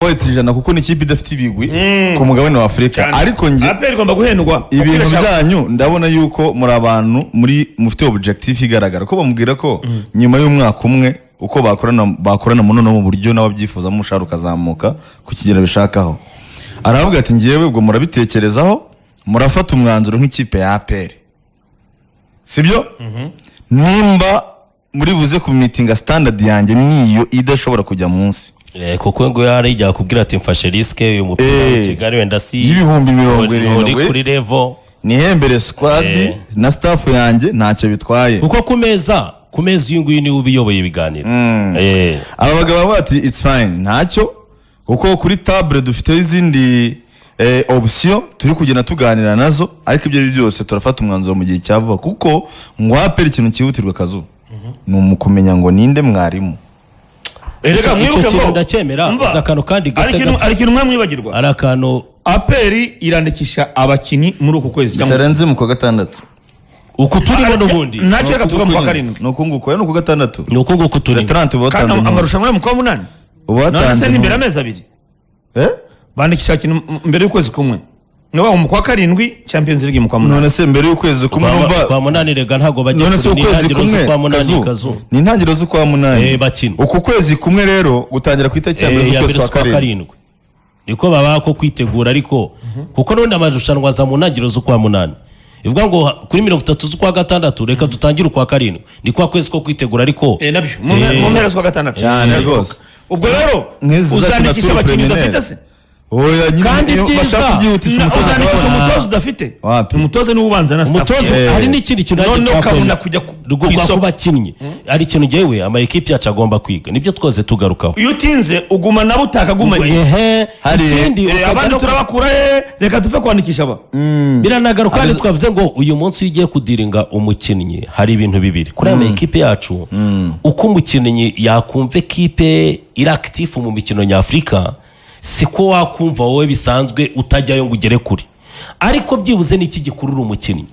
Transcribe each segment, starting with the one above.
ijana kuko ni ikipe idafite ibigwi ku mugabane wa Afurika ariko nge APR igomba guhendwa ibintu byanyu ndabona yuko muri abantu muri mufite objective igaragara ko bamubwira ko nyuma y'umwaka umwe uko bakorana munono mu buryo n'ababyifuza mu sharuka zamuka ku kigera bishakaho aravuga ati ngiyewe ubwo murabitekerezaho murafata umwanzuro nk'ikipe ya APR sibyo nimba muri buze ku meeting standard yanjye niyo idashobora kujya munsi kuko ngo yari ijya kubwira ati mfashe riske uyu mupira wa Kigali wenda si y'ibihumbi 70 kuri level ni hembere squad na staff yanjye ntacyo bitwaye kuko kumeza uyu nguyu ni ubiyoboye ibiganiro aba bagabo bati it's fine ntacyo kuko kuri table dufite izindi option turi kugenda tuganira nazo ariko ibyo byose turafata umwanzuro mu gihe cyava kuko ngwapera ikintu cyihutirwa kazu ni umukumenya ngo ninde mwarimu erega mwibuke ngo ndacyemera zakano kandi gasega ari kintu mwibagirwa arakano APR irandikisha abakinyi muri uku kwezi cyarenze mu kwa gatandatu uko turimo n'ubundi ntacyo reka tuvuga mu kwa karindwi nuko nguko no ku gatandatu nuko nguko turimo 30 botanze amarushanwa mu kwa munani ubatanze ni imbere amezi abiri bandikisha kintu mbere y'ukwezi kumwe no mu kwa karindwi Champions League mu kwa munani none se mbere y'ukwezi kumwe numva kwa munani rega ntago bagiye none se ukwezi kumwe kwa munani kazu ni intangiriro zo kwa munani bakina uko kwezi kumwe rero gutangira kwita cyambere z'ukwezi kwa karindwi niko baba ko kwitegura ariko kuko none amarushanwa za munagiro zo kwa munani ivuga ngo kuri 30 z'ukwa gatandatu reka dutangire ukwa karindwi ni kwa kwezi ko kwitegura ariko nabyo mu mpera z'ukwa gatandatu cyane rwose ubwo rero uzandikisha abakinyi udafite se oya kandi bashaka byihutisha umutoza udafite umutoza ni ubanza na staff umutoza hari n'ikindi kintu none ukabona kujya ku bakinnyi ari ikintu jewe ama equipe yacu agomba kwiga nibyo twose tugarukaho iyo utinze uguma nabo utakagumanye hari ikindi abandi turabakura reka tuve kwandikisha aba biranagaruka kandi twavuze ngo uyu munsi ugiye kudiringa umukinnyi hari ibintu bibiri kuri ama equipe yacu uko umukinnyi yakumva equipe iri active mu mikino nyafrika siko wakumva wowe bisanzwe utajyayo ngo ugere kuri ariko byibuze n'iki gikurura umukinnyi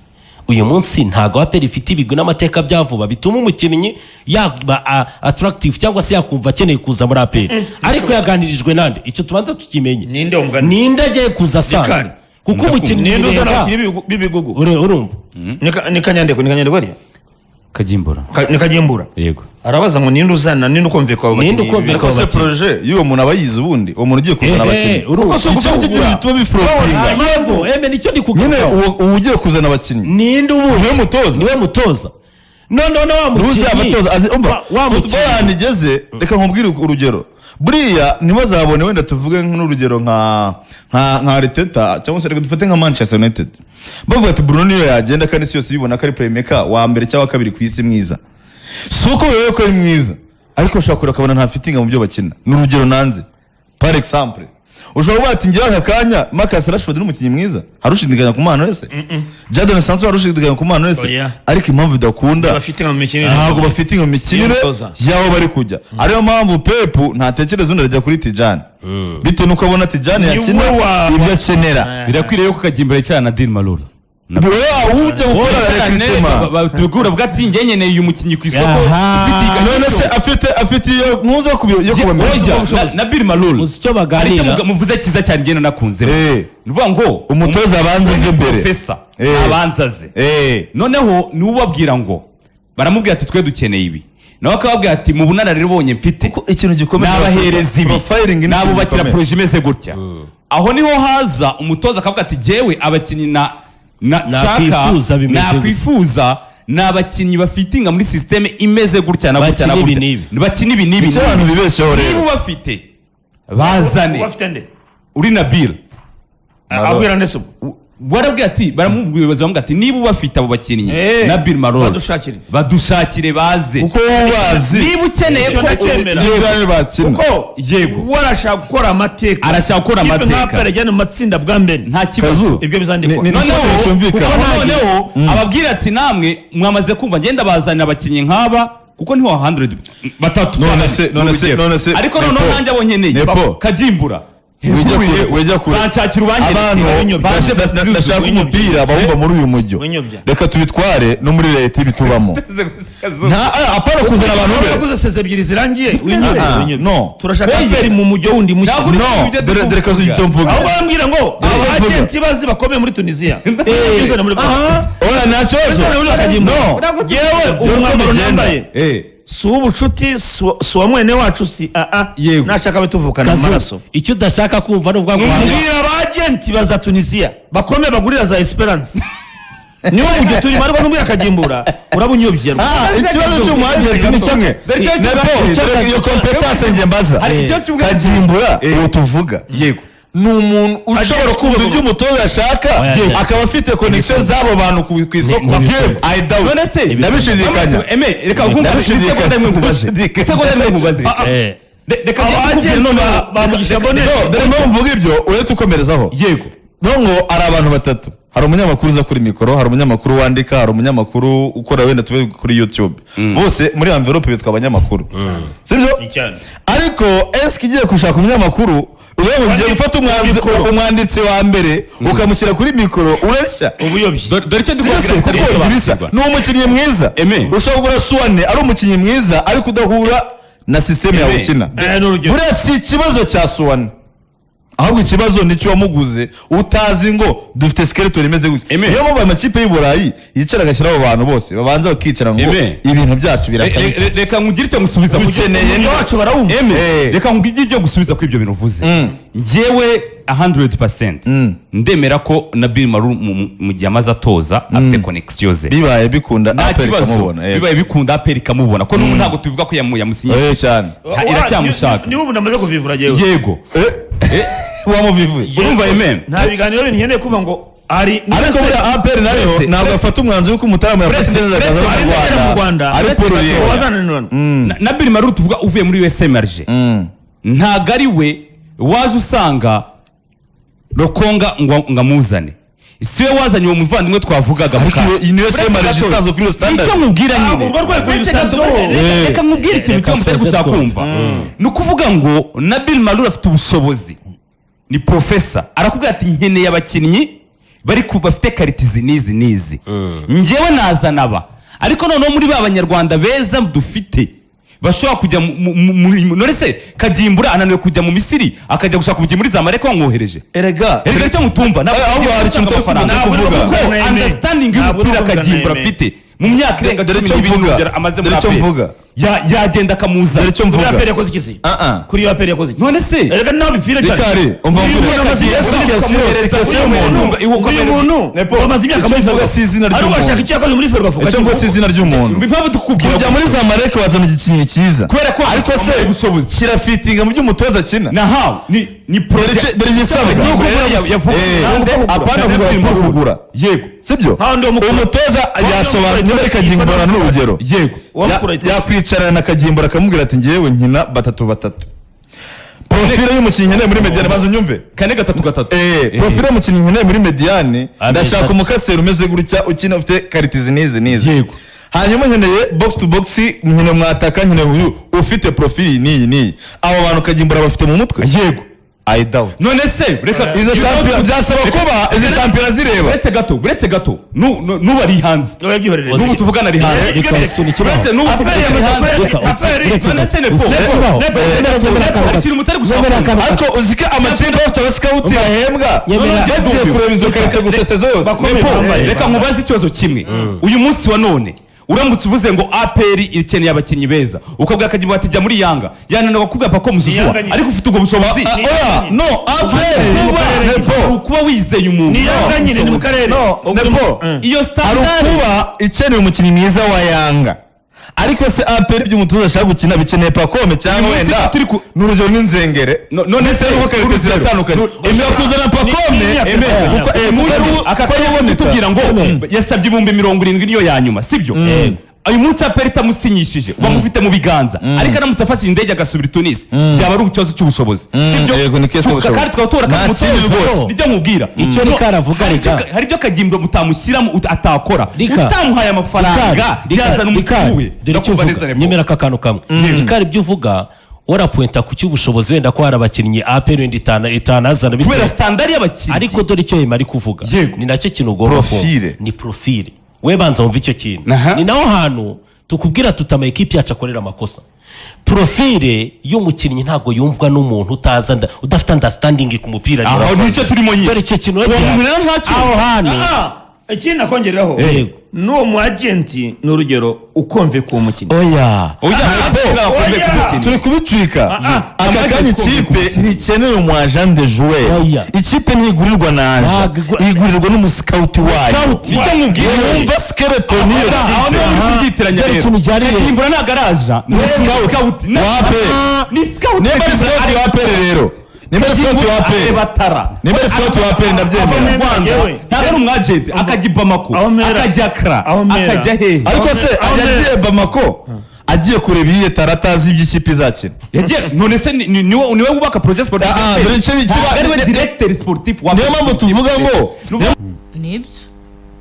uyu munsi ntago APR ifite ibigwi n'amateka byavuba bituma umukinnyi yaba attractive cyangwa se yakumva akeneye kuza muri APR ariko yaganirijwe nande icyo tubanza tukimenye ninde agiye kuza sana kuko umukinnyi ninde uzana bibigugu urumva ni kanyandeko bari Kagimbura yego arabaza ngo ninde uzana ninde ukomveka abo ninde ukomveka abo projet y'uwo muntu abayize ubundi uwo muntu ugiye kuzana abakinnyi uko so icyo gituma bifropinga yego nicyo ndi kukuvuga uwo ugiye kuzana abakinnyi ninde niwe mutoza no wa mukinnyi wa football igeze reka nkubwire urugero buriya ntibazabone wenda tuvuge nk'urugero nka Arteta cyangwa se reka dufate nka Manchester United bavuga ati Bruno niyo yagenda kandi si yose bibona ko ari playmaker wa mbere cyangwa kabiri ku isi mwiza suko wewe ko ari mwiza ariko ushaka kubona nta fitinga mu byo bakina n'urugero nanze par exemple ushobora bati ngira aka kanya Marcus Rashford n'umukinnyi mwiza harushidikanya ku mpano wese Jadon Sancho harushidikanya ku mpano wese ariko impamvu bidakunda ntabwo bafitinga mu mikinire yaho bari kujya ariyo mpamvu Pep ntatekereza undi ajya kuri Tijani bitewe nuko abona Tijani yakina ibyo akenera birakwiriye ko kagimbere cyane na Dean Malula ujya gukora recruitment batugura bwati ngenyeneye uyu mukinyi ku isoko ufite none se afite iyo nkuzo yo kubamenya na Bill Malul uzicyo baganira muvuze kiza cyane ngena nakunze nuvuga ngo umutoza abanzaze imbere professor abanzaze noneho ni ubabwira ngo baramubwira ati twe dukeneye ibi nawe akababwira ati mu bunararibonye mfite ikintu gikomeye nabahereza ibi nabo bakira projet imeze gutya aho niho haza umutoza akavuga ati jewe abakinyi nakwifuza n'abakinyi bafitinga muri systeme imeze gutya na gutya bakina ibi nibi cyane bibesheho rero niba bafite bazane uri na Bill abwira ndeso warabwiye ati baramubwiye ibibazo bamwe ati niba bafite abo bakinnyi na Bill Marol badushakire baze uko bazi niba ukeneye ko uko yego warashaka gukora amateka arashaka gukora amateka nkaperejyana mu matsinda bwa mbere nta kibazo ibyo bizandikwa noneho ababwira ati namwe mwamaze kumva ngenda bazana abakinnyi nk'aba kuko niho 100 batatu none se ariko noneho nanjye abonyeneye Kagimbura wejya kure banshakira ubangere abantu bashaka umupira bawumva muri uyu mujyo Winyobya. reka tubitware no muri leta ibi tubamo apana kuzana abantu be yaguze seze ebyiri zirangiye no turashaka aperi mu mujyo wundi mushya Ntabwo uri- no dore reka icyo mvuga aho bambwira ngo Dore icyo mvuga. abagenti bazi bakomeye muri tunisiya oya nta kibazo no yewe uwo mwambaro nambaye si uw'ubucuti si uwa mwene wacu si Yego. nashaka abe tuvukana mu maraso icyo udashaka kumva ni ubwa mbwira abagenti baza tunisiya bakomeye bagurira za esperance niwo mujyo turimo ariko n'ubwo akagimbura urabunyobye ikibazo cy'umuagenti ni kimwe iyo kompetence njye mbaza kagimbura uwo tuvuga yego ni umuntu ushobora kumva ibyo umutoza yashaka akaba afite connection z'abo bantu ku isoko I doubt. none se ndabishidikanya reka Ndabishidikanya. isegonda rimwe nkubaze reka abagenti bamugisha bonere dore mpamvu mvuga ibyo uretse ukomerezaho yego nongo ari abantu batatu hari umunyamakuru uza kuri mikoro hari umunyamakuru wandika hari umunyamakuru ukora wenda tube kuri YouTube bose muri envelope bitwa abanyamakuru sibyo ariko eske igiye gushaka umunyamakuru ubu ugiye gufata umwanditsi wa mbere ukamushyira kuri mikoro ureshya ubuyobye dore icyo ni umukinnyi mwiza ushobora kugura Suwane ari umukinnyi mwiza ariko udahura na systeme yawe ukina buriya si ikibazo cya Suwane ahubwo ikibazo nicyo wamuguze utazi ngo dufite skeleton imeze gutya niyo mpamvu amakipe y'u Burayi yicara agashyiraho abantu bose babanza bakicara ngo ibintu byacu birasa reka nkugire icyo gusubiza ukeneye wacu barawumva reka nkugire icyo gusubiza ko ibyo bintu uvuze njyewe 100% ndemera ko Nabil Marou mu gihe amaze atoza afite connection ze bibaye bikunda nta aperi kibazo kamubona bibaye bikunda aperi kamubona ko n'ubu ntabwo tuvuga ko yamusinyiye cyane iracyamushaka niba ubu namaze kuvivura jewe yego wamuvivuye urumva yemeye nta biganiro nkeneye kuvuga ngo ari ariko muri aperi nayo ntabwo afata umwanzuro w'uko umutaramu yafata neza akaza mu Rwanda ariko Nabil Marou tuvuga uvuye muri USMRG ntago ari we waje usanga Rokonga ngo amuzane si we wazanye uwo muvandimwe twavugaga ariko iyi niyo USMRG isanzwe kuri standard icyo mubwira nyine urwo rwego rusanzwe reka mubwire ikintu cyo mutari gushaka kumva ni ukuvuga ngo Nabil Marou afite ubushobozi ni professor arakubwira ati nkeneye abakinnyi bari bafite karitizi nizi njyewe nazana aba ariko noneho muri ba banyarwanda beza dufite bashobora kujya none se Kagimbura ananiwe kujya mu Misiri akajya gushaka ubugiye muri Zamalek wamwohereje erega icyo mutumva ahubwo hari ikintu utari kuvuga understanding y'umupira Kagimbura afite mu myaka irenga 12 amaze muri aperi yagenda akamuzana dore icyo mvuga aperi yakoze iki kuri aperi yakoze iki none se erega nawe bipfira cyane Rikari umva bamaze imyaka muri mvuga si izina ari ry'umuntu ugashaka icyo yakoze muri Ferwafa icyo mvuga si izina ry'umuntu impamvu tukubwira kujya muri Zamalek wazana igikinyi cyiza kubera ko ariko se ubushobozi kirafitinga mu by'umutoza akina nahawe ni project dore igisabwa apana kugura yego sibyo umutoza yasobanura niba ari Kagimbura n'urugero yego yakwicarana na Kagimbura akamubwira ati ngewe nkina batatu profile y'umukinnyi nkeneye muri Mediane banza unyumve 4-3-3 profile y'umukinnyi nkeneye muri Mediane ndashaka umukaseri umeze gutya ukina ufite karitizi nizi yego hanyuma nkeneye box to box nkeneye mwataka nkeneye uyu ufite profile niyi abo bantu Kagimbura bafite mu mutwe yego I doubt none se reka izo champion byasaba kuba izo champion zireba uretse gato nuba ari hanze nubu tuvugana ari hanze uretse nubu tuvugana ari hanze none se nepo akiri mutari gushaka ariko uzike amakipe afite abasikawuti bahembwa bagiye kureba izo karite gusese zose reka nkubaze ikibazo kimwe uyu munsi wa none uramutse uvuze ngo APR ikeneye abakinnyi beza ukabwira Kagimbura ati jya muri Yanga yananirwa kubwira Pako Muzuzwa ariko ufite ubwo bushobozi no APR kuba wizeye umuntu ni Yanga nyine ni mu karere nepo iyo standard kuba ikeneye umukinnyi mwiza wa Yanga ariko se APR by'umutoza ashaka gukina bikeneye Pakome cyangwa wenda n'urugero n'inzengere none se uko karite ziratandukanye emera kuzana Pakome akakayabona tubwira ngo yasabye 70,000 niyo ya nyuma sibyo uyu munsi APR itamusinyishije bamufite mu biganza ariko aramutse afashe indege agasubira Tunis byaba ari ikibazo cy'ubushobozi sibyo yego ni kese ubushobozi kandi twatora kamutoza nijya nkubwira icyo ni karavuga reka hari ibyo Kagimbura mutamushyiramo atakora utamuhaye amafaranga yazana umukinnyi we dore icyo uvuga nyemera aka kantu kamwe rikari ibyo uvuga warapuwenta ku cy'ubushobozi wenda ko hari abakinnyi APR wenda itanazana kubera standard y'abakinnyi ariko dore icyo Yema ari kuvuga Yego. ni nacyo kintu ugomba Profile. ni profile we banza wumva icyo kintu Aha. ni naho hantu tukubwira tutama ekipi yacu akorera amakosa profile y'umukinnyi ntabwo yumvwa n'umuntu udafite understanding ku mupira aho nicyo turimo nyine dore icyo kintu uwo muntu rero ntacyo aho hantu ikindi nakongeraho Yego. n'uwo mu agenti ni urugero ukomve ku mukinnyi oya Oya. turi kubicika aka kanya Amaze ikipe ntikenera umu agent de joueur Oya. ikipe ntigurirwa na Ntabwo igurirwa n'umusikauti wayo Scout. nicyo nkubwiye wumva skeleton y'iyo aho niho muri kubyitiranya dore rero ikintu ujyanye rero. Kagimbura ntabwo araja ni scout wa APR. ni scout niba ari sikauti wa APR rero niba ari sikauti wa APR batara niba ari sikauti wa APR ava mu ndabyemera Rwanda Yewe. ntabwo ari umwagenti akajya i Bamako Aho mera. akajya Accra Aho mera. akajya hehe ariko se ajya agiye Bamako agiye kureba iyi tara atazi iby'ikipe izakina yagiye none se niwe wubaka projet sportif dore icyo ntabwo ari we directeur sportif wa niyo mpamvu tuvuga ngo nibyo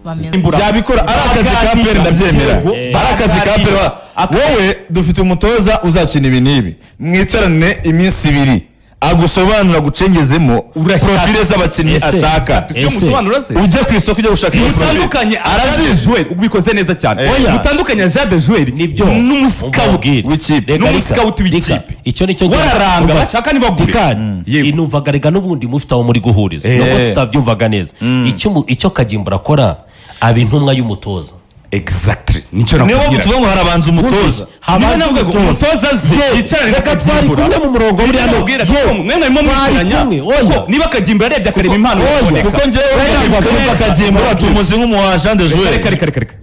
bameze Imbura. yabikora ari akazi ka APR ndabyemera ari akazi ka APR wowe dufite umutoza uzakina ibi n'ibi mwicarane iminsi 2 agusobanura gucengezemo profile z'abakinnyi Ese. ashaka Ese musobanura se ujye ku isoko ujya gushaka iyo profile. mutandukanye arazizi joueur ubikoze neza cyane Oya. mutandukanye Jean de joueur nibyo n'umuscout w'ikipe n'umuscout w'ikipe icyo nicyo wararanga bashaka nibagure Yego. inumvaga rega n'ubundi mufite aho muri guhuriza nubwo tutabyumvaga neza icyo Kagimbura akora aba intumwa y'umutoza exactly nicyo niyo mpamvu nakubwira tuvuga ngo harabanza umutoza niba navuga ngo umutoza ze yicarane na reka twari Kagimbura kumwe mu murongo muri muri hano hano bwira ko mwe mwarimo mwitiranya kumwe, oya. ko niba Kagimbura yarebye akareba impano yaboneka kuko njyewe kumva Kagimbura tumuzi nk'umu agent de joueur reka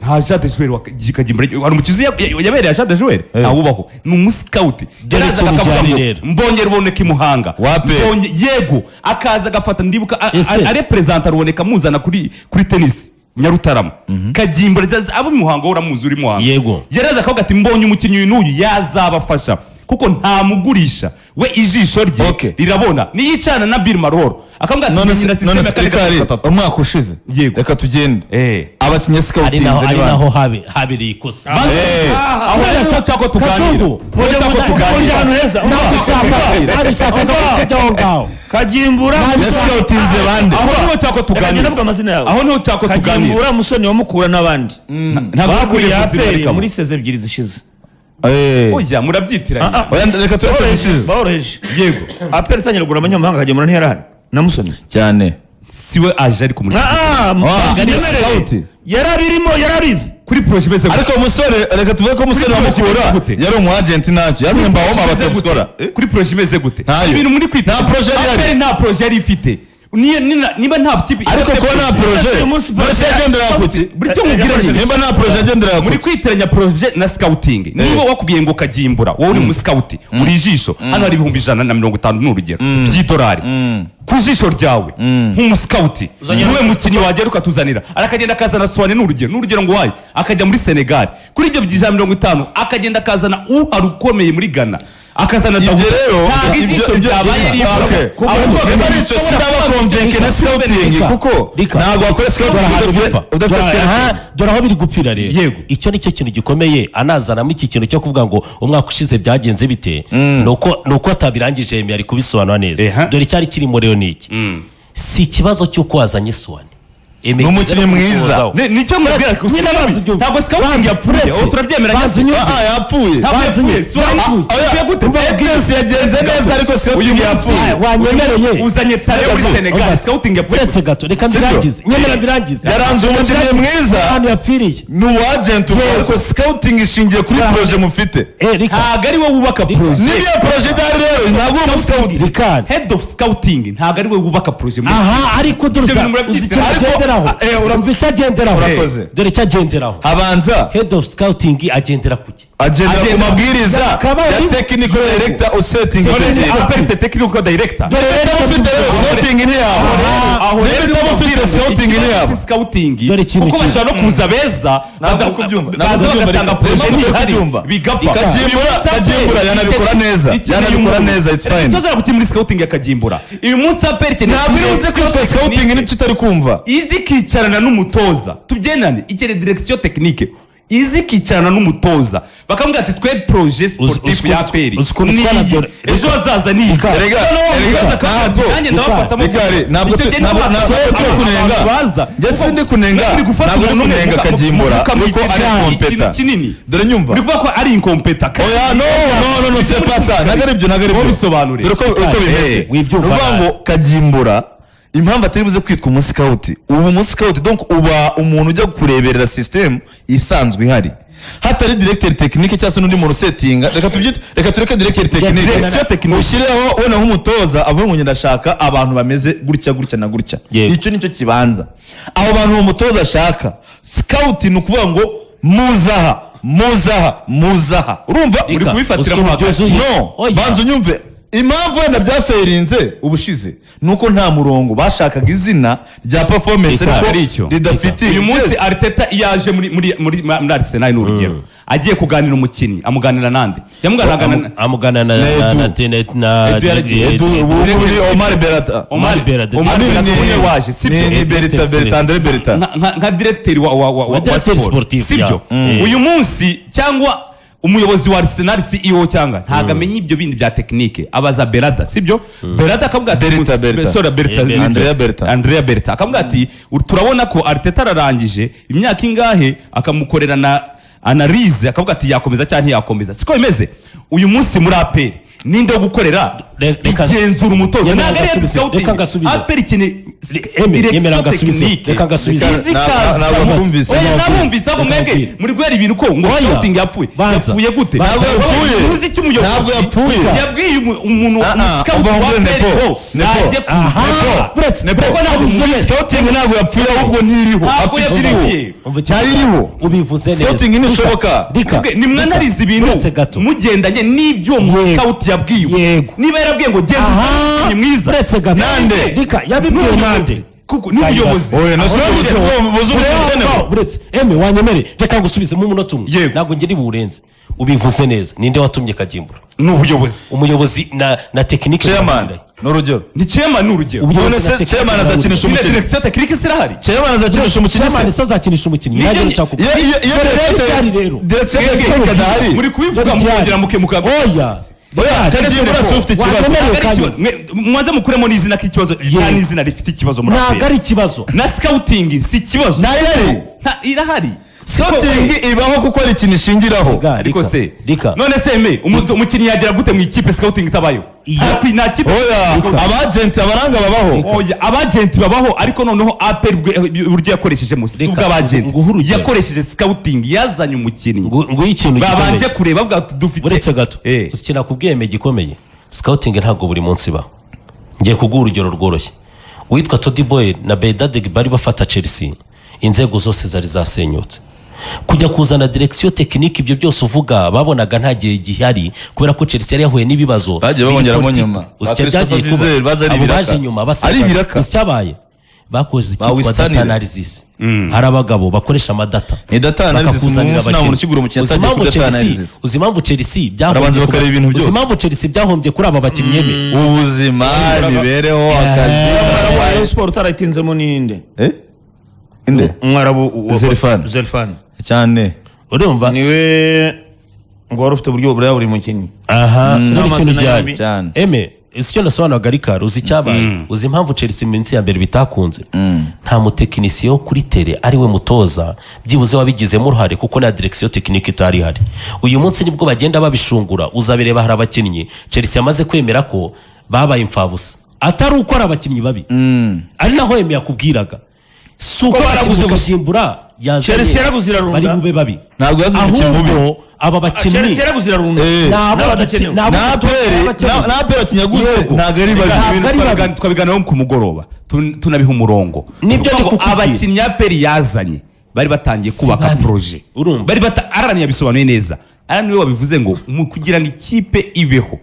nta Jean de joueur wa Kagimbura hari umukizi yabereye Jean de joueur ntawubaho ni umuscout Dore yaraza ikintu akavuga cyari ngo rero. mbongera uboneka i Muhanga Wape. yego akaza agafata ndibuka Ese. arepresenta ruboneka muzana kuri tennis Nyarutarama Kagimbura abo mu Muhanga uramuzi uri Muhanga Yego. yaraza akavuga ati mbonye umukinnyi uyu n'uyu yazabafasha kuko ntamugurisha we ijisho rye Okay. rirabona niyicana na Bill Maroro akavuga ati none nyina se none system se ya kane Rikari, gatatu umwaka ushize Yego. reka tugende abakinnyi ari scouting naho ni ari bande? naho habereye ikosa aho rero cyako tuganira Mujye cyako tuganira ahantu heza Kagimbura Ni scouting ze bande aho niho cyako Reka tuganira ndavuga amazina yawe aho niho cyako tuganira Kagimbura Musoni wa Mukura n'abandi ntabwo bakuriye kuzima APR rikamo muri seze ebyiri zishize oya murabyitiranya Oya, reka turetse Boroheje, dusize boroheje yego APR itangira kugura abanyamahanga Kagimbura ntiyarahari na Musoni cyane siwe aje ari kumurika scout. yarabirimo yarabizi kuri projet imeze gute ariko umusore reka tuvuge ko umusore wa Kuri projet Mukura imeze gute? yari umu agent ntacyo yazanye mbawoma Projet imeze bakabikora gute? kuri projet imeze gute Ntayo. ibintu muri kwita Nta projet yari ihari. nta projet yari ifite niba nta kipe ariko kuba nta projet uyu munsi none se yagendera kuki buri cyo mubwira nyine nimba nta projet yagendera muri kuki kwitiranya projet na scouting niba wakubwiye ngo Kagimbura wowe uri mu scout uri ijisho hano hari 150 n'urugero by'idolari ku jisho ryawe nk'umuscout niwe mukinnyi wagera ukatuzanira arakagenda akazana Swane n'urugero ngo wayo akajya muri Senegal kuri ibyo by'ijana 50 akagenda akazana uhari ukomeye muri Ghana akazana ibyo rero ntabwo ijisho ryabaye rifa ahubwo niba ari icyo sinaba konvenke na scouting kuko ntabwo wakora scouting udafite scouting dore aho biri gupfira rero Yego. icyo nicyo kintu gikomeye anazanamo iki kintu cyo kuvuga ngo umwaka ushize byagenze bite nuko atabirangije Yemi ari kubisobanura neza Eha. dore icyari kirimo rero ni iki si ikibazo cy'uko wazanye Swane Ni umukinnyi mwiza. nicyo mubwira ko Nyine banza ubyumve. ntabwo scouting yapfuye ubu turabyemera Banza unyumve. yapfuye ntabwo yapfuye Swane yapfuye gute Agency yagenze neza ariko scouting yapfuye wanyemereye uzanye tare muri Senegal Oya. scouting yapfuye uretse gato reka Sibyo? mbirangize nyemera mbirangize yaranze umukinnyi mwiza ahantu yapfiriye ni umu agent ariko scouting ishingiye kuri projet mufite reka ntabwo ari wowe wubaka projet niba iyo projet idahari rero ntabwo uri umu scout reka head of scouting ntabwo ari wowe wubaka projet muri aha ariko dore Ibyo bintu murabyitwa. uzi icyo Ariko- agenderaho urumva icyo agenderaho Urakoze. dore icyo agenderaho habanza head of scouting agendera kuki agendera ku Agenda- mabwiriza Akaba ya ari- technical director usetting APR ifite technical director Dore rero ufite rero scouting ni yabo aho niba rero utaba ufite scouting ni yabo scouting Dore ikintu kuko kimwe. bashobora no kuza beza Ntabwo kubyumva. baza Ntabwo kubyumva. bagasanga Reka- projet reka ntihari kubyumva. bigapfa Kagimbura yanabikora neza yanabikora neza it's fine icyo zara kuti muri scouting ya Kagimbura uyu munsi APR ikeneye ntabwo iri buze kwitwa scouting nicyo utari kumva izi ikicarana n'umutoza tubyendane ikere direction technique izi ikicarana n'umutoza bakamubwira ati twe projet sportif ya APR uzi ukuntu twanabyo- ejo hazaza ni Reka, reka, nanjye ndabafatamo Reka, ntabwo Icyo gihe niho ntabwo turi kunenga baza njye sindi kunenga muri gufata ntabwo uri umuntu umwe kunenga Kagimbura nuko ari ikintu inkompeta kinini dore nyumva uri kuvuga ko ari inkompeta oya no c'est pas ça ntabwo ari byo ntabwo ari byo bisobanure dore uko bimeze wibyumva ni ukuvuga nabi. ngo Kagimbura impamvu atari buze kwitwa umusikawuti ubu umusikawuti donc uba umuntu ujya kureberera system isanzwe ihari hatari directeur technique cyangwa se n'undi muntu usetinga reka tureke directeur technique ushyireho wenda nk'umutoza avuga ngo ndashaka abantu bameze gutya na gutya Yego. icyo nicyo kibanza abo bantu uwo mutoza ashaka scout ni ukuvuga ngo muzaha urumva uri kubifatira uzi mu ukuntu hagati byuzuye. no Oya. banza unyumve impamvu wenda byaferinze ubushize nuko nta murongo bashakaga izina rya performance Reka, ariko ari icyo. ridafite uyu munsi Arteta iyo aje muri Arsenal ni urugero agiye kuganira umukinnyi amuganira nande amugana na Edu. na Tenet na Edu yaragiye. Edu. Omar Berata Omar Berata. Omar Ni- Berata ni- umwe waje sibyo ni Berita Andre Berita nka directeur wa directeur sport sportif, sibyo ya. uyu munsi cyangwa umuyobozi wa Arsenal CEO cyangwa ntago amenya ibyo bindi bya technique abaza Berata sibyo Berata akavuga ati Berita. sorry Berita Andrea Berita. akavuga ati turabona ko Arteta ararangije imyaka ingahe akamukorera na analyse akavuga ati yakomeza cyangwa ntiyakomeza siko bimeze uyu munsi muri APR ninde wo gukorera Reka- igenzura umutoza Yemera ntabwo ari ngasubize. scouting Reka ngasubize. APR ikeneye Yemera ngasubize. Reka ngasubize. ntabwo mwumvise. nabumvise abo Reka mwebwe nkubwire. muri guhera ibintu ko ngo Oya. scouting yapfuye Banza. yapfuye gute Ntabwo yapfuye. Muzi icyo umuyobozi Ntabwo yapfuye. yabwiye umuntu scout uba wa wumve APR Nepo. ko Nepo. najye Nepo scouting ntabwo yapfuye ahubwo ntiriho Ntabwo apfa ikiriho cyaririho ubivuze neza scouting ntishoboka Rika, nimwanariza ibintu uretse gato. mugendanye n'ibyo mu Yego. scout yabwiwe Yego. niba yarabwiye ngo genda aha umukinnyi mwiza uretse gato Nande. Rika yabibwiwe nande kuko n'ubuyobozi oya no buze umukenewe uretse eme wanyemere reka ngusubize mu munota umwe Yego. ntabwo ngeri buwurenze ubivuze neza ninde watumye Kagimbura n'ubuyobozi umuyobozi na tekinike chairman n'urugero ni chairman n'urugero none se chairman azakinisha nyine umukinnyi direction technique sirahari chairman azakinisha umukinnyi chairman se se azakinisha umukinnyi Nibyo nanjye ni- nshaka iyo rero direction technique adahari muri kubivuga mukongera mukemuka oya oya Kagimbura se ufite ikibazo Wakenewe kandi. mwaze mukuremo n'izina k'ikibazo nta n'izina rifite ikibazo muri ntabwo APR ari ikibazo na scouting si ikibazo Ntayihari. irahari scouting ibaho kuko ari ikintu ishingiraho Rika, ariko se Rika. none se me umukinnyi yagera gute mu ikipe scouting itabayo nta kipe oya abagenti abaranga babaho oya abagenti babaho ariko noneho APR uburyo yakoresheje mu si Reka, ubw'abagenti nguhe urugero. yakoresheje scouting yazanye umukinnyi nguhe ikintu babanje gikomeye kureba bavuga ati dufite uretse gato uzi ikintu nakubwiye me gikomeye scouting ntabwo buri munsi ibaho ngiye kuguha urugero rworoshye uwitwa Todi Boy na Beidad bari bafata Chelsea inzego zose zari zasenyutse kujya kuzana direction technique ibyo byose uvuga babonaga nta gihe gihari kubera ko Chelsea yari yahuye n'ibibazo Bagiye biri babongeramo politiki. nyuma. Uzi Ba icyo Christopher byagiye kuba? Vizel baza ari Abo ibiraka. baje nyuma Ari ibiraka. uzi icyabaye bakoze icyitwa Bawistanire. data analysis hari abagabo bakoresha amadata ni data analysis bakakuzanira umunsi nta muntu ukigura umukinnyi Uzi atagiye impamvu kuri data Chelsea- analysis uzi impamvu Chelsea Barabanza byahombye bakareba ibintu uzi byose. impamvu Chelsea byahombye kuri aba bakinnyi be ubuzima imibereho akazi Rayon Sport utarayitinzemo ninde inde umwarabu Zerfan. Zerfan cyane urumva niwe ngo wari ufite uburyo buraya buri mukinnyi aha dore ikintu N'amazina gihari yombi. cyane eme icyo nasobanuraga ari kare uzi icyabaye uzi impamvu Chelsea mu minsi ya mbere bitakunze nta mutekinisiye wo kuri tere ari we mutoza byibuze wabigizemo uruhare kuko na direction technique itari ihari uyu munsi nibwo bagenda babishungura uzabireba hari abakinnyi Chelsea yamaze kwemera ko babaye imfabusa atari uko ari abakinnyi babi ari naho Emi yakubwiraga si uko baraguze gusa. Kagimbura Chelsea yaraguze irarunda. bari bube babi ntabwo yazi umukinnyi mubi ahubwo aba bakinnyi Chelsea yaraguze irarunda Eh. n'abadakenewe. na peri akinyaguze ntabwo ari babi Ntabwo ari babi. twabiganiraho ku mugoroba tunabiha umurongo Nibyo Kuvuga ndi ngo kukubwira. abakinnyi ya peri yazanye bari batangiye kubaka babi. proje Urumva. bari arani yabisobanuye neza arani niwe wabivuze ngo mu kugira ngo ikipe ibeho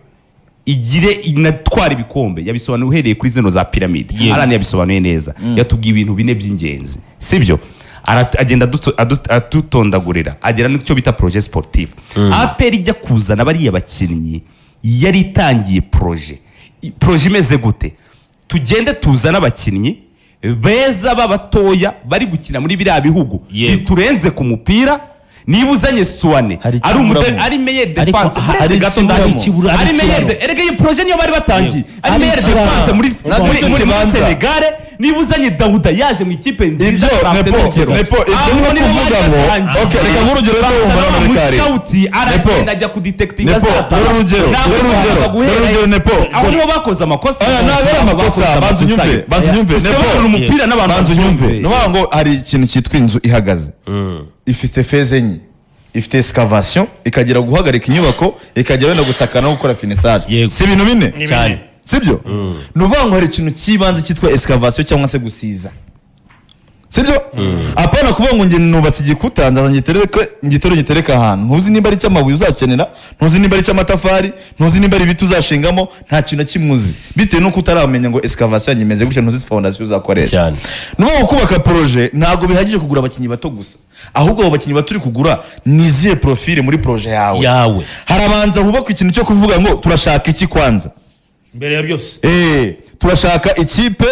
igire inatwara ibikombe yabisobanuye uhereye kuri zino za piramide Yego. arani yabisobanuye neza yatubwiye ibintu bine by'ingenzi sibyo agenda adutondagurira agera n'icyo bita projet sportif APR ijya kuzana bariya bakinnyi yari itangiye proje imeze gute tugende tuzana abakinnyi beza b'abatoya bari gukina muri biriya bihugu Yego. biturenze ku mupira niba uzanye Suwane Hari ari ikiburamo. ari meilleur Ariko defense hari uretse gato ikiburamo. ari meilleur erega iyi projet niyo bari batangiye ari Hari meilleur ikiburamo. defense muri kibanza. Senegal niba uzanye Dawuda yaje mu ikipe nziza ibyo nepo ibyo ni ukuvuga ngo okay reka nk'urugero rwo wumva n'amerikari aragenda ajya kudetectinga nepo urugero nepo aho niho bakoze amakosa aya ntabwo ari amakosa banza unyumve nepo umupira n'abantu banza unyumve ni ukuvuga ngo hari ikintu cyitwa inzu ihagaze ifite feze enye ifite excavation ikagera guhagarika inyubako ikagera wenda gusakana no gukora finissage Yego. si ibintu bine cyane sibyo ni ukuvuga ngo hari ikintu cy'ibanze cyitwa excavation cyangwa se gusiza sibyo apana kuvuga ngo njye nubatse igikuta nzaza ngitereka ahantu ntuzi nimba ari icy'amabuye uzakenera ntuzi nimba ari icy'amatafari ntuzi nimba ari ibiti uzashingamo nta kintu na kimwe uzi bitewe nuko utaramenya ngo excavation yanyemeze gutya ntuzi fondation uzakoresha cyane ni ukuvuga ngo kubaka projet ntabwo bihagije kugura abakinnyi bato gusa ahubwo abo bakinnyi bato uri kugura ni izihe profile muri projet yawe harabanza hubakwa ikintu cyo kuvuga ngo turashaka iki kwanza mbere ya byose turashaka ikipe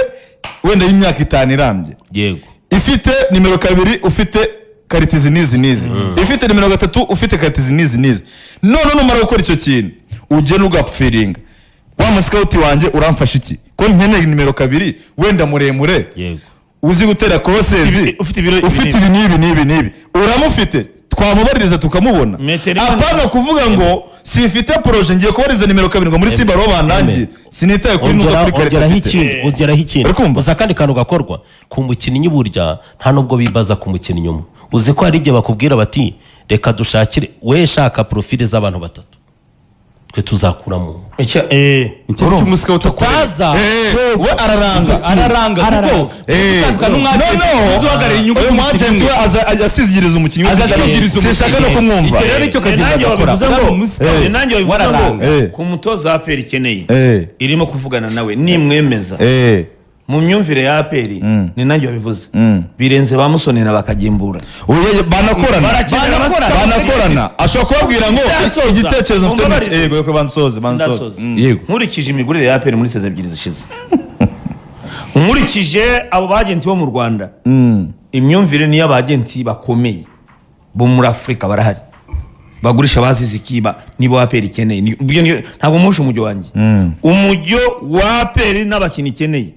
wenda y'imyaka 5 irambye yego ifite nimero 2 ufite karitizi nizi ifite nimero 3 ufite karitizi nizi none numara gukora icyo kintu ugena ugapfiringa wa musikauti wanje uramfasha iki ko nkeneye nimero 2 wenda muremure yego uzi gutera crosses ufite ibi nibi uramufite twamubaririza tukamubona apana kuvuga ngo sifite projet ngiye kubariza nimero 2 ngo muri Simba ro bandangi sinitaye kuri nuko kuri karite ugeraho ikindi uza kandi kantu gakorwa ku mukinnyi burya nta nubwo bibaza ku mukinnyi nyuma uzi ko hari igihe bakubwira bati reka dushakire we shaka profile z'abantu batatu twe tuzakuramo icyo cy'umusika utaza we araranga kuko uzahagarara inyungu y'umwagenti we asizigiriza umukinnyi sinshaka no kumwumva rero icyo kagenda nanjye wabivuze ngo ku mutoza wa APR ikeneye irimo kuvugana nawe nimwemeza mu myumvire ya APR ni nanjye wabivuze birenze ba Musonera bakagimbura banakorana ashobora kubabwira ngo igitekerezo mfite yego yuko bansoze yego nkurikije imigurire ya APR muri seze ebyiri zishize nkurikije abo bagenti bo mu Rwanda imyumvire ni y'abagenti bakomeye bo muri Afrika barahari bagurisha bazize ikiba nibo APR ikeneye ntabwo mushe umujyo wanjye umujyo wa APR n'abakinnyi ikeneye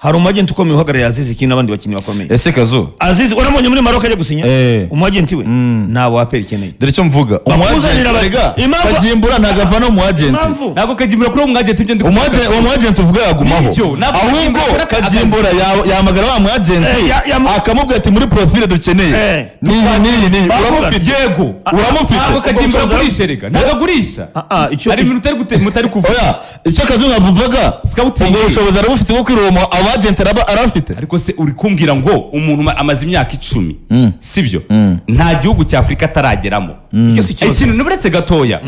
hari umagenti ukomeye uhagarariye Azizi Ki n'abandi bakinnyi bakomeye ese Kazo Azizi uramubonye muri Maroc ajya gusinya umagenti we nabo APR ikeneye dore icyo mvuga umwagenti barega kagimbura ntagava no umwagenti ntabwo kagimbura kuri umwagenti ibyo ndi umwagenti uvuga yagumaho ahubwo kagimbura yamagara wa mwagenti akamubwira ati muri profile dukeneye niyi uramufite yego uramufite ntabwo kagimbura agurisha rega ntabwo agurisha hari ibintu mutari kuvuga icyo Kazo navuga ubwo bushobozi arabufite bwo kwiroma agent arafite ariko se uri kumbwira ngo umuntu amaze imyaka 10 sibyo nta gihugu cya Afrika atarageramo ikintu nuburetse gatoya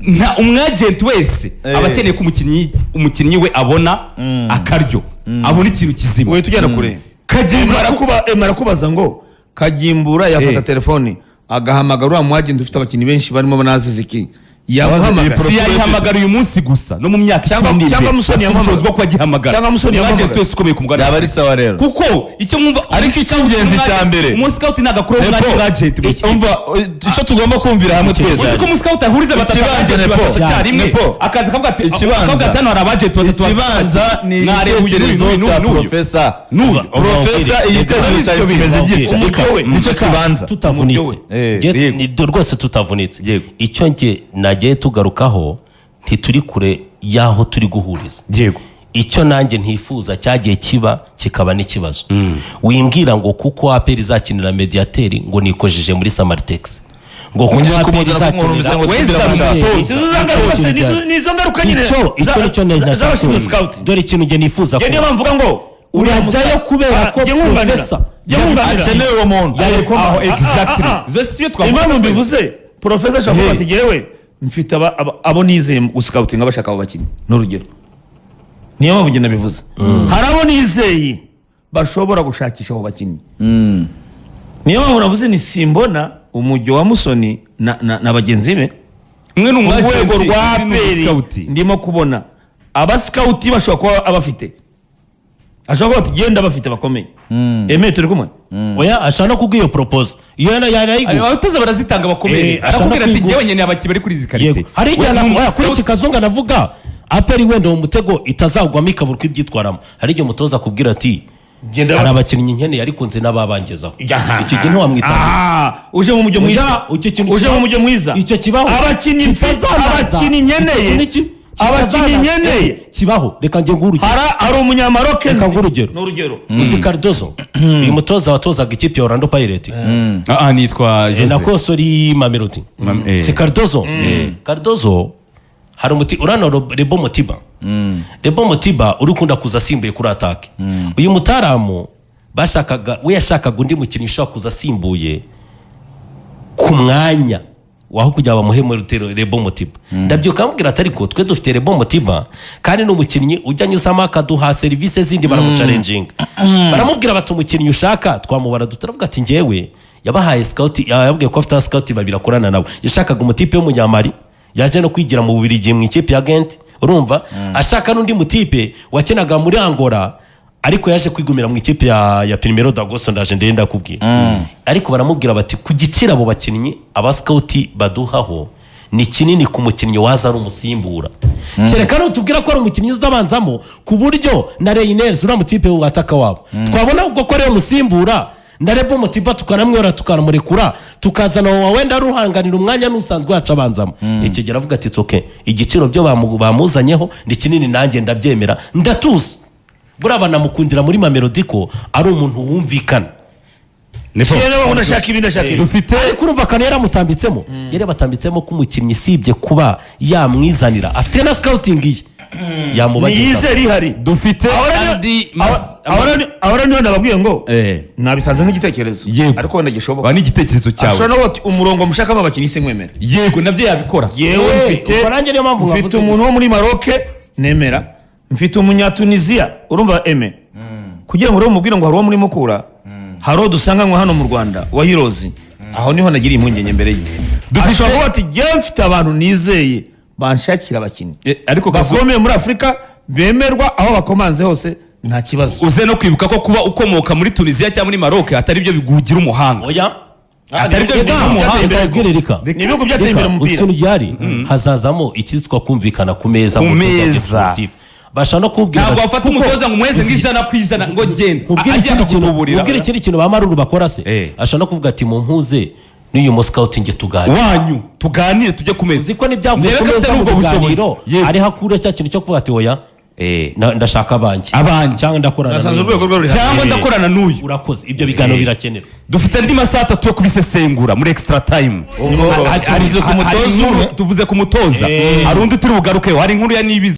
nta umwagent wese abakeneye ko umukinnyi we abona akaryo abona ikintu kizima we tujyana kure kagimbura kubaza ngo kagimbura yafata telefone agahamagara wa agent ufite abakinnyi benshi barimo banazize iki yahamagara uyu munsi gusa no mu myaka cyangwa Musoni yamushobozwa ko agihamagara cyangwa Musoni yahamagara twese ukomeye ku mugana yaba ari sawa rero kuko icyo mwumva ariko icy'ingenzi cya mbere umuscout nagakuru umwagent umva icyo tugomba kumvira hamwe twese uko umuscout ahurize batatu rimwe akaza kavuga ati akavuga ati hano hari abagent batatu ikibanza ni igitekerezo cya profesa igitekerezo cyawe kimeze gitya nicyo kibanza tutavunitse ni rwose tutavunitse icyo nge nagiye tugarukaho ntituri kure y'aho turi guhuriza yego icyo nanjye ntifuza cyagiye kiba kikaba n'ikibazo wimbwira ngo kuko APR izakinira mediateri ngo nikojeje muri Samartex ngo kuko APR izakinira nizo ngaruka nyine icyo nicyo nashaka dore ikintu nge nifuza ko niyo mvuga ngo urajyayo kubera ko profesa akeneye uwo muntu aho exactly impamvu mbivuze profesa ashobora ati gerewe mfite abo nizeye guscouting bashaka abo bakinnyi n'urugero niyo mpamvu ngenda bivuze hari abo nizeye bashobora gushakisha abo bakinnyi niyo mpamvu navuze ni simbona umujyo wa Musoni na bagenzi be mwe n'umwagenti rwa APR ndimo kubona aba scout bashobora kuba abafite ashobora kuba ati genda bafite bakomeye eme turi kumwe oya ashaka no kubwira iyo propose iyo yanayiguha abatoza barazitanga bakomeye arakubwira ati njyewe nkeneye abakinnyi bari kuri izi karite hari igihe kuri iki kazungu anavuga aperi wenda mu mutego itazagwamo ikabura uko ibyitwaramo hari igihe umutoza akubwira ati hari abakinnyi nkeneye ariko nzi n'ababangezaho icyo gihe ntiwamwitanga uje mu mujyo mwiza icyo kibaho abakinnyi nkeneye kibaho reka njye ngurugero hari umunyamaroke reka ngurugero n'urugero uzi Cardozo uyu mutoza watozaga ikipe ya Orlando Pirates nitwa Jose na Kosori Mamelodi si Cardozo hari umuti urano Rebo Motiba uri kunda kuza asimbuye kuri atake uyu mutaramu yashakaga undi mukinnyi ushaka kuza asimbuye ku mwanya waho kujya bamuhe Rebo Motiba ndabyuka amubwira ati ariko twe dufite Rebo Motiba kandi n'umukinnyi ujya anyuzamo akaduha serivisi zindi baramucarenjinga baramubwira bati umukinnyi ushaka twamubara dutaravuga ati njyewe yabahaye scout yababwiye ko afite scout babiri akorana nabo yashakaga umutipe w'umunyamari yaje no kwigira mu Bubiligi mu ikipe ya Gent urumva ashaka n'undi mutipe wakenaga muri Angola ariko yaje kwigumira mu ikipe ya Primeiro d'Agosto ndaje ndenda kubwira ariko baramubwira bati ku giciro abo bakinnyi aba scout baduhaho ni kinini ku mukinnyi waza ari umusimbura cyerekana utubwira ko ari umukinnyi uzabanzamo ku buryo na Reyners ura mutipe wataka wabo twabona ubwo ko rero umusimbura na Rebo Motiba tukanamwora tukanamurekura tukazana wenda ruhanganira umwanya n'usanzwe yaca abanzamo icyo gihe aravuga ati okay igiciro byo bamuzanyeho ndi kinini nanjye ndabyemera ndatuza buriya banamukundira muri Mamelodi ko ari umuntu wumvikana dufite ariko urumva kana yaramutambitsemo batambitsemo ko umukinnyi sibye kuba yamwizanira afite na scouting ye yamubageza rihari dufite ahora niho nababwiye ngo nabitanze nk'igitekerezo ariko wenda gishoboka n'igitekerezo cyawe ashobora no umurongo mushakamo abakinnyi se mwemera yego nabyo yabikora yewe mfite umuntu wo muri Maroc nemera mfite umunyatunisia urumva eme kugira ngo rero mubwire ngo hari uwo muri Mukura hari uwo dusanganywe hano mu Rwanda wa Heroes aho niho nagira impungenge mbere ye ashobora kuba ati njyewe mfite abantu nizeye banshakira abakinnyi ariko bakomeye muri Afurika bemerwa aho bakomanze hose nta kibazo uze no kwibuka ko kuba ukomoka muri Tunisia cyangwa muri Maroc atari byo bigugira umuhanga oya atari byo bigugira umuhanga n'ibihugu byateye imbere mu mupira gihari hazazamo ikitwa kumvikana ku meza bashaka no kubwira ntabwo wafata umutoza ngo umweze nk'ijana ku ijana ngo genda ubwire ikindi kintu bamaruru bakora se ashaka no kuvuga ati mumpuze n'uyu mo scouting tuganire wanyu tuganire tujye ku meza uziko n'ibyavuye ku meza mu biganiro ari hakura cya kintu cyo kuvuga ati oya ndashaka abanjye cyangwa ndakorana n'uyu urakoze ibyo biganiro birakenewe dufite andi masaha 3 yo kubisesengura muri extra time tuvuze ku mutoza hari undi turi bugarukeho hari inkuru ya nibizi